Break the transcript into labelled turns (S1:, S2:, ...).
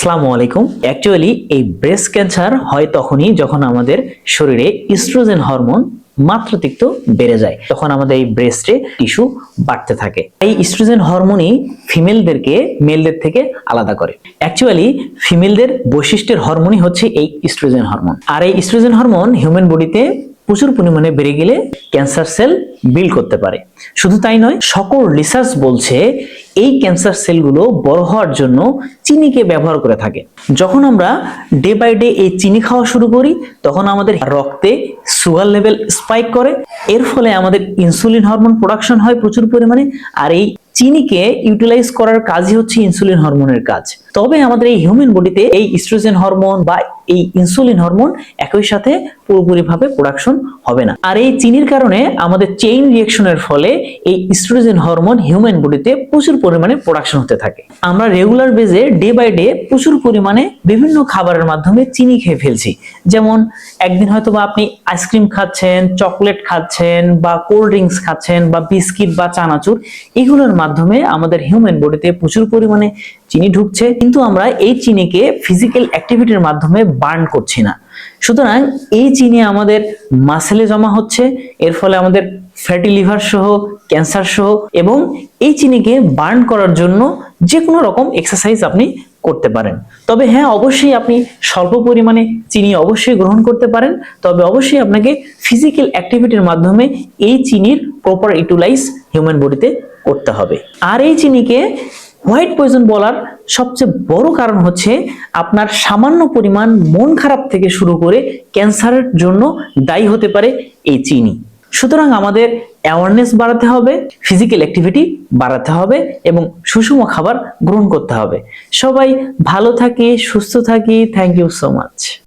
S1: আসসালামু আলাইকুম। অ্যাকচুয়ালি এই ব্রেস্ট ক্যান্সার হয় তখনই যখন আমাদের শরীরে ইস্ট্রোজেন হরমোন মাত্রাতিরিক্ত বেড়ে যায়, তখন আমাদের এই ব্রেস্টে টিস্যু বাড়তে থাকে। এই ইস্ট্রোজেন হরমোনই ফিমেলদেরকে মেলদের থেকে আলাদা করে। অ্যাকচুয়ালি ফিমেলদের বৈশিষ্ট্যের হরমোনই হচ্ছে এই ইস্ট্রোজেন হরমোন। আর এই ইস্ট্রোজেন হরমোন হিউম্যান বডিতে প্রচুর পরিমাণে বেড়ে গেলে ক্যান্সার সেল বিল্ড করতে পারে। শুধু তাই নয়, সকল রিসার্চ বলছে এই ক্যান্সার সেলগুলো বড় হওয়ার জন্য চিনিকে ব্যবহার করে থাকে। যখন আমরা ডে বাই ডে এই চিনি খাওয়া শুরু করি, তখন আমাদের রক্তে সুগার লেভেল স্পাইক করে। এর ফলে আমাদের ইনসুলিন হরমোন প্রোডাকশন হয় প্রচুর পরিমাণে। আর এই চিনিকে ইউটিলাইজ করার কাজই হচ্ছে ইনসুলিন হরমোনের কাজ। তবে আমাদের এই হিউম্যান বডিতে এই ইস্ট্রোজেন হরমোন বা এই ইনসুলিন হরমোন একই সাথে পুরোপুরিভাবে প্রোডাকশন হবে না। আর এই চিনির কারণে আমাদের চেইন রিঅ্যাকশনের ফলে এই ইস্ট্রোজেন হরমোন হিউম্যান বডিতে প্রচুর পরিমাণে প্রোডাকশন হতে থাকে। আমরা রেগুলার বেজে ডে বাই ডে প্রচুর পরিমাণে বিভিন্ন খাবারের মাধ্যমে চিনি খেয়ে ফেলছি। যেমন একদিন হয়তো বা আপনি আইসক্রিম খাচ্ছেন, চকলেট খাচ্ছেন, বা কোল্ড ড্রিঙ্কস খাচ্ছেন, বা বিস্কিট বা চানাচুর, এগুলোর মাধ্যমে আমাদের হিউম্যান বডিতে প্রচুর পরিমাণে চিনি ঢুকছে, কিন্তু আমরা এই চিনিকে ফিজিক্যাল অ্যাক্টিভিটির মাধ্যমে বার্ন করছি না। সুতরাং এই চিনি আমাদের মাসেলে জমা হচ্ছে, এর ফলে আমাদের ফ্যাটি লিভার সহ, ক্যান্সার সহ। এবং এই চিনিকে বার্ন করার জন্য যে কোনো রকম এক্সারসাইজ আপনি করতে পারেন। তবে হ্যাঁ, অবশ্যই আপনি স্বল্প পরিমাণে চিনি অবশ্যই গ্রহণ করতে পারেন। তবে অবশ্যই আপনাকে ফিজিক্যাল অ্যাক্টিভিটির মাধ্যমে এই চিনির প্রপার ইউটিলাইজ হিউম্যান বডিতে করতে হবে। আর এই চিনিকে হোয়াইট পয়জন বলার সবচেয়ে বড় কারণ হচ্ছে আপনার সামান্য পরিমাণ মন খারাপ থেকে শুরু করে ক্যান্সারের জন্য দায়ী হতে পারে এই চিনি। সুতরাং আমাদের অ্যাওয়ারনেস বাড়াতে হবে, ফিজিক্যাল অ্যাক্টিভিটি বাড়াতে হবে এবং সুষম খাবার গ্রহণ করতে হবে। সবাই ভালো থাকি, সুস্থ থাকি। Thank you so much.